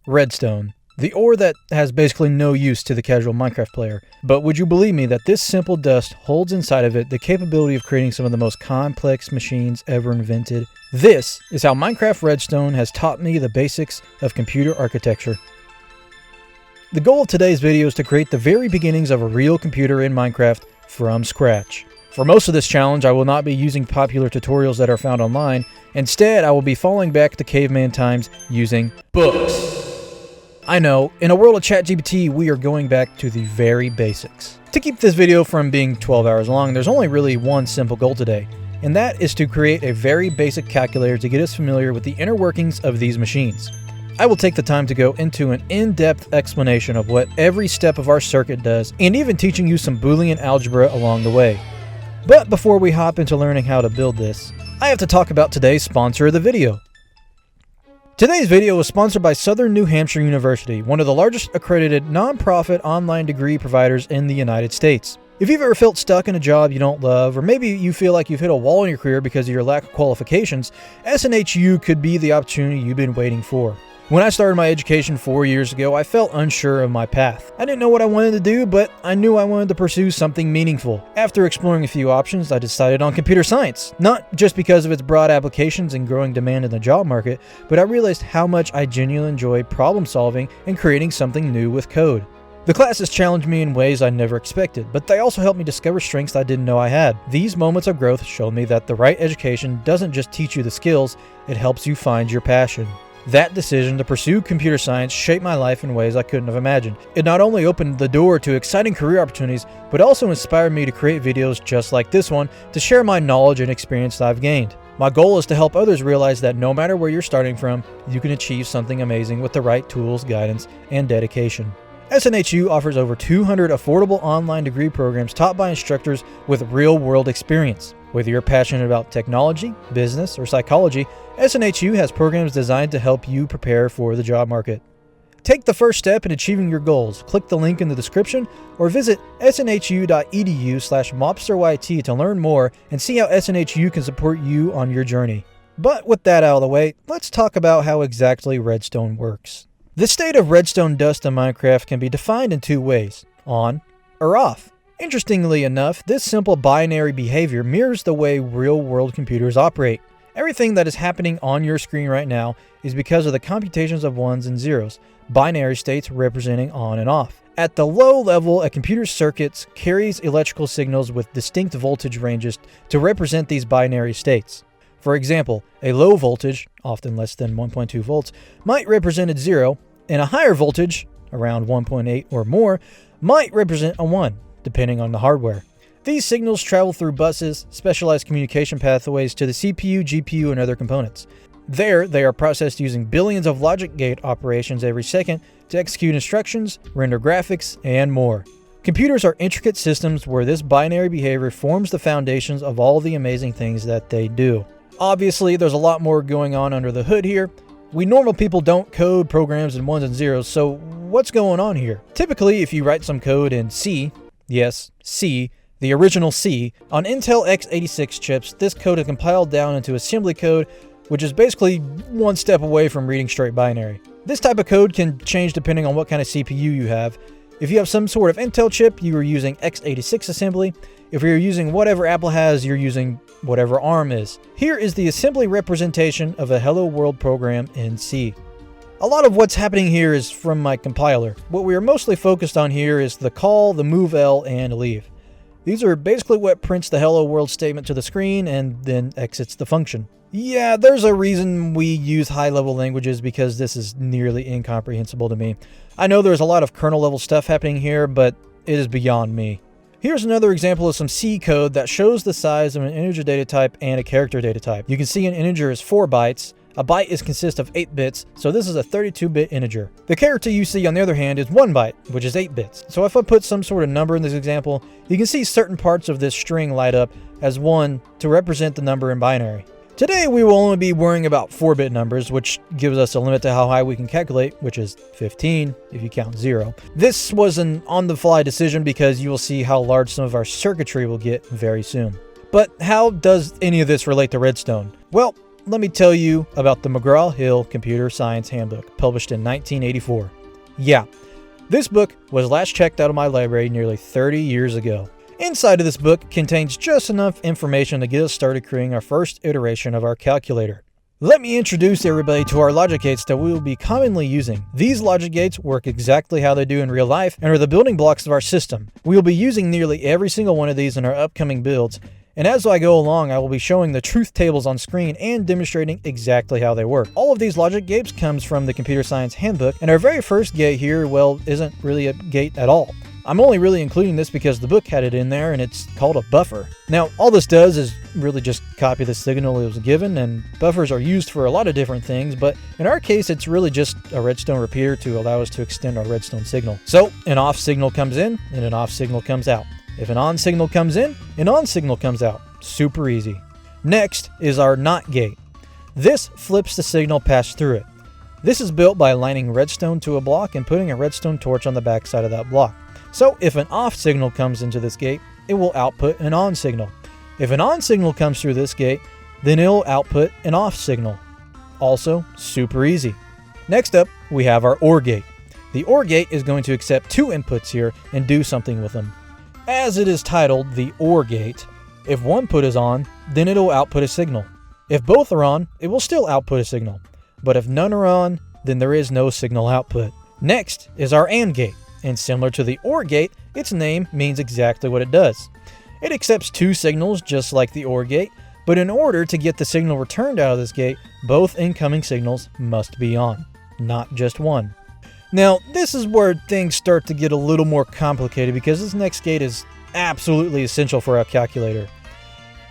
Redstone, the ore that has basically no use to the casual Minecraft player. But would you believe me that this simple dust holds inside of it the capability of creating some of the most complex machines ever invented? This is how Minecraft Redstone has taught me the basics of computer architecture. The goal of today's video is to create the very beginnings of a real computer in Minecraft from scratch. For most of this challenge, I will not be using popular tutorials that are found online. Instead, I will be falling back to caveman times using books. I know, in a world of ChatGPT, we are going back to the very basics. To keep this video from being 12 hours long, there's only really one simple goal today, and that is to create a very basic calculator to get us familiar with the inner workings of these machines. I will take the time to go into an in-depth explanation of what every step of our circuit does, and even teaching you some Boolean algebra along the way. But before we hop into learning how to build this, I have to talk about today's sponsor of the video. Today's video is sponsored by Southern New Hampshire University, one of the largest accredited non-profit online degree providers in the United States. If you've ever felt stuck in a job you don't love, or maybe you feel like you've hit a wall in your career because of your lack of qualifications, SNHU could be the opportunity you've been waiting for. When I started my education 4 years ago, I felt unsure of my path. I didn't know what I wanted to do, but I knew I wanted to pursue something meaningful. After exploring a few options, I decided on computer science. Not just because of its broad applications and growing demand in the job market, but I realized how much I genuinely enjoy problem solving and creating something new with code. The classes challenged me in ways I never expected, but they also helped me discover strengths I didn't know I had. These moments of growth showed me that the right education doesn't just teach you the skills, it helps you find your passion. That decision to pursue computer science shaped my life in ways I couldn't have imagined. It not only opened the door to exciting career opportunities, but also inspired me to create videos just like this one to share my knowledge and experience I've gained. My goal is to help others realize that no matter where you're starting from, you can achieve something amazing with the right tools, guidance, and dedication. SNHU offers over 200 affordable online degree programs taught by instructors with real-world experience. Whether you're passionate about technology, business, or psychology, SNHU has programs designed to help you prepare for the job market. Take the first step in achieving your goals. Click the link in the description or visit snhu.edu/mobsteryt to learn more and see how SNHU can support you on your journey. But with that out of the way, let's talk about how exactly Redstone works. The state of redstone dust in Minecraft can be defined in two ways, on or off. Interestingly enough, this simple binary behavior mirrors the way real-world computers operate. Everything that is happening on your screen right now is because of the computations of ones and zeros, binary states representing on and off. At the low level, a computer's circuits carries electrical signals with distinct voltage ranges to represent these binary states. For example, a low voltage, often less than 1.2 volts, might represent a 0, and a higher voltage, around 1.8 or more, might represent a 1, depending on the hardware. These signals travel through buses, specialized communication pathways to the CPU, GPU, and other components. There, they are processed using billions of logic gate operations every second to execute instructions, render graphics, and more. Computers are intricate systems where this binary behavior forms the foundations of all the amazing things that they do. Obviously, there's a lot more going on under the hood here. We normal people don't code programs in ones and zeros, so what's going on here? Typically, if you write some code in C, yes, C, the original C, on Intel x86 chips, this code is compiled down into assembly code, which is basically one step away from reading straight binary. This type of code can change depending on what kind of CPU you have. If you have some sort of Intel chip, you are using x86 assembly. If you're using whatever Apple has, you're using whatever ARM is. Here is the assembly representation of a Hello World program in C. A lot of what's happening here is from my compiler. What we are mostly focused on here is the call, the move-L, and leave. These are basically what prints the Hello World statement to the screen and then exits the function. Yeah, there's a reason we use high-level languages because this is nearly incomprehensible to me. I know there's a lot of kernel-level stuff happening here, but it is beyond me. Here's another example of some C code that shows the size of an integer data type and a character data type. You can see an integer is 4 bytes. A byte consists of 8 bits, so this is a 32-bit integer. The character you see on the other hand is 1 byte, which is 8 bits. So if I put some sort of number in this example, you can see certain parts of this string light up as 1 to represent the number in binary. Today we will only be worrying about 4-bit numbers, which gives us a limit to how high we can calculate, which is 15 if you count 0. This was an on-the-fly decision because you will see how large some of our circuitry will get very soon. But how does any of this relate to Redstone? Well, let me tell you about the McGraw-Hill Computer Science Handbook, published in 1984. Yeah, this book was last checked out of my library nearly 30 years ago. Inside of this book contains just enough information to get us started creating our first iteration of our calculator. Let me introduce everybody to our logic gates that we will be commonly using. These logic gates work exactly how they do in real life and are the building blocks of our system. We will be using nearly every single one of these in our upcoming builds, and as I go along, I will be showing the truth tables on screen and demonstrating exactly how they work. All of these logic gates comes from the Computer Science Handbook, and our very first gate here, well, isn't really a gate at all. I'm only really including this because the book had it in there and it's called a buffer. Now, all this does is really just copy the signal it was given, and buffers are used for a lot of different things, but in our case, it's really just a redstone repeater to allow us to extend our redstone signal. So, an off signal comes in and an off signal comes out. If an on signal comes in, an on signal comes out. Super easy. Next is our NOT gate. This flips the signal passed through it. This is built by aligning redstone to a block and putting a redstone torch on the back side of that block. So if an off signal comes into this gate, it will output an on signal. If an on signal comes through this gate, then it will output an off signal. Also, super easy. Next up, we have our OR gate. The OR gate is going to accept two inputs here and do something with them. As it is titled the OR gate, if one put is on, then it will output a signal. If both are on, it will still output a signal. But if none are on, then there is no signal output. Next is our AND gate. And similar to the OR gate, its name means exactly what it does. It accepts two signals just like the OR gate, but in order to get the signal returned out of this gate, both incoming signals must be on, not just one. Now, this is where things start to get a little more complicated because this next gate is absolutely essential for our calculator.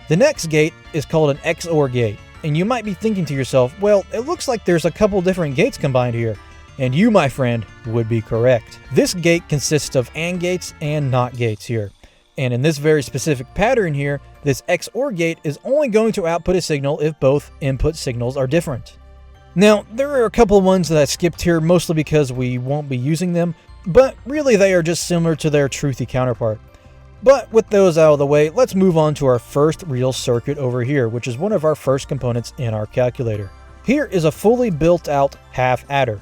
The next gate is called an XOR gate, and you might be thinking to yourself, well, it looks like there's a couple different gates combined here. And you, my friend, would be correct. This gate consists of AND gates and NOT gates here. And in this very specific pattern here, this XOR gate is only going to output a signal if both input signals are different. Now, there are a couple ones that I skipped here, mostly because we won't be using them, but really they are just similar to their truthy counterpart. But with those out of the way, let's move on to our first real circuit over here, which is one of our first components in our calculator. Here is a fully built out half adder.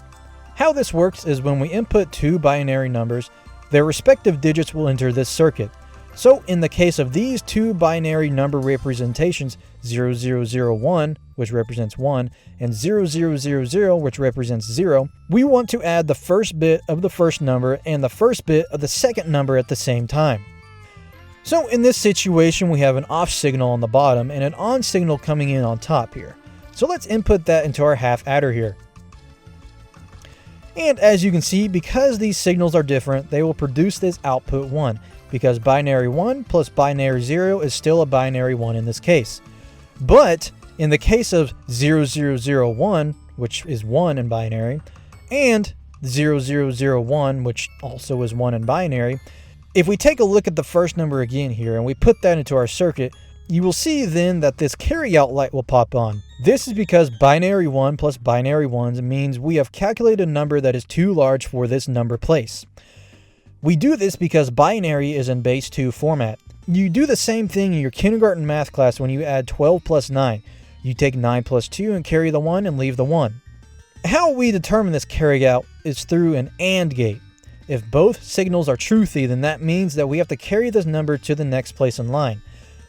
How this works is when we input two binary numbers, their respective digits will enter this circuit. So in the case of these two binary number representations, 0001, which represents 1, and 0000, which represents 0, we want to add the first bit of the first number and the first bit of the second number at the same time. So in this situation, we have an off signal on the bottom and an on signal coming in on top here. So let's input that into our half adder here. And as you can see, because these signals are different, they will produce this output 1, because binary 1 plus binary 0 is still a binary 1 in this case. But in the case of 0001, which is 1 in binary, and 0001, which also is 1 in binary, if we take a look at the first number again here and we put that into our circuit, you will see then that this carryout light will pop on. This is because binary 1 plus binary 1s means we have calculated a number that is too large for this number place. We do this because binary is in base 2 format. You do the same thing in your kindergarten math class when you add 12 plus 9. You take 9 plus 2 and carry the 1 and leave the 1. How we determine this carryout is through an AND gate. If both signals are truthy, then that means that we have to carry this number to the next place in line.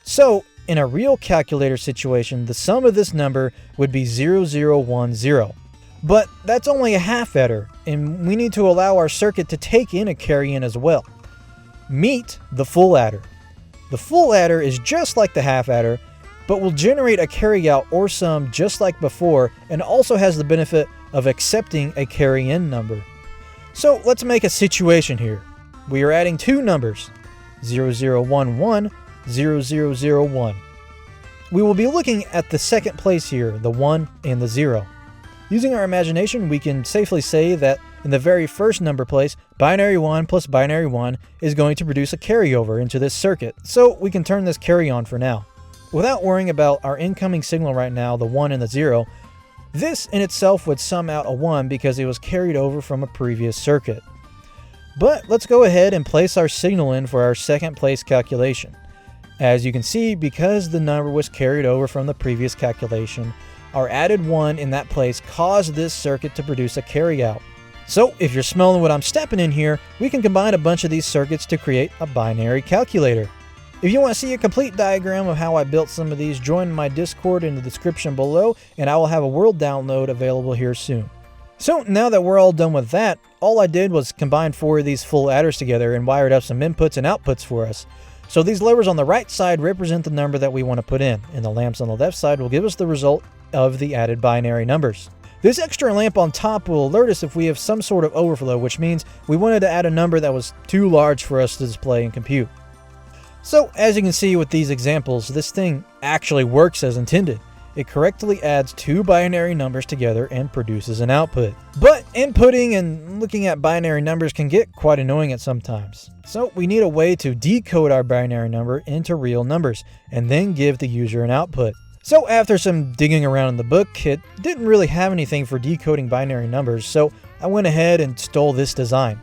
So, in a real calculator situation, the sum of this number would be 0010. But that's only a half adder, and we need to allow our circuit to take in a carry in as well. Meet the full adder. The full adder is just like the half adder, but will generate a carryout or sum just like before, and also has the benefit of accepting a carry in number. So let's make a situation here. We are adding two numbers, 0011, 0001. We will be looking at the second place here, the 1 and the 0. Using our imagination, we can safely say that in the very first number place, binary 1 plus binary 1 is going to produce a carryover into this circuit, so we can turn this carry on for now. Without worrying about our incoming signal right now, the 1 and the 0, this in itself would sum out a 1 because it was carried over from a previous circuit. But let's go ahead and place our signal in for our second place calculation. As you can see, because the number was carried over from the previous calculation, our added 1 in that place caused this circuit to produce a carryout. So if you're smelling what I'm stepping in here, we can combine a bunch of these circuits to create a binary calculator. If you want to see a complete diagram of how I built some of these, join my Discord in the description below, and I will have a world download available here soon. So now that we're all done with that, all I did was combine 4 of these full adders together and wired up some inputs and outputs for us. So these levers on the right side represent the number that we want to put in, and the lamps on the left side will give us the result of the added binary numbers. This extra lamp on top will alert us if we have some sort of overflow, which means we wanted to add a number that was too large for us to display and compute. So as you can see with these examples, this thing actually works as intended. It correctly adds 2 binary numbers together and produces an output. But inputting and looking at binary numbers can get quite annoying at some times. So we need a way to decode our binary number into real numbers and then give the user an output. So after some digging around in the book, it didn't really have anything for decoding binary numbers, so I went ahead and stole this design.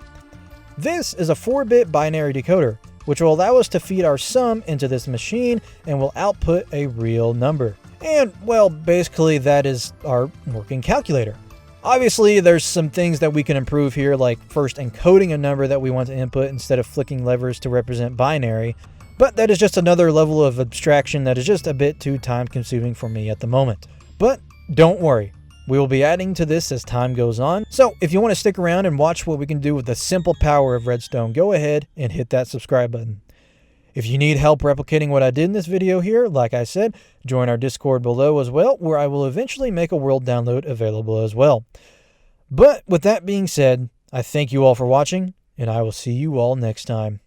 This is a 4-bit binary decoder, which will allow us to feed our sum into this machine and will output a real number. And, well, basically that is our working calculator. Obviously, there's some things that we can improve here, like first encoding a number that we want to input instead of flicking levers to represent binary, but that is just another level of abstraction that is just a bit too time-consuming for me at the moment. But don't worry, we will be adding to this as time goes on, so if you want to stick around and watch what we can do with the simple power of Redstone, go ahead and hit that subscribe button. If you need help replicating what I did in this video here, like I said, join our Discord below as well, where I will eventually make a world download available as well. But with that being said, I thank you all for watching, and I will see you all next time.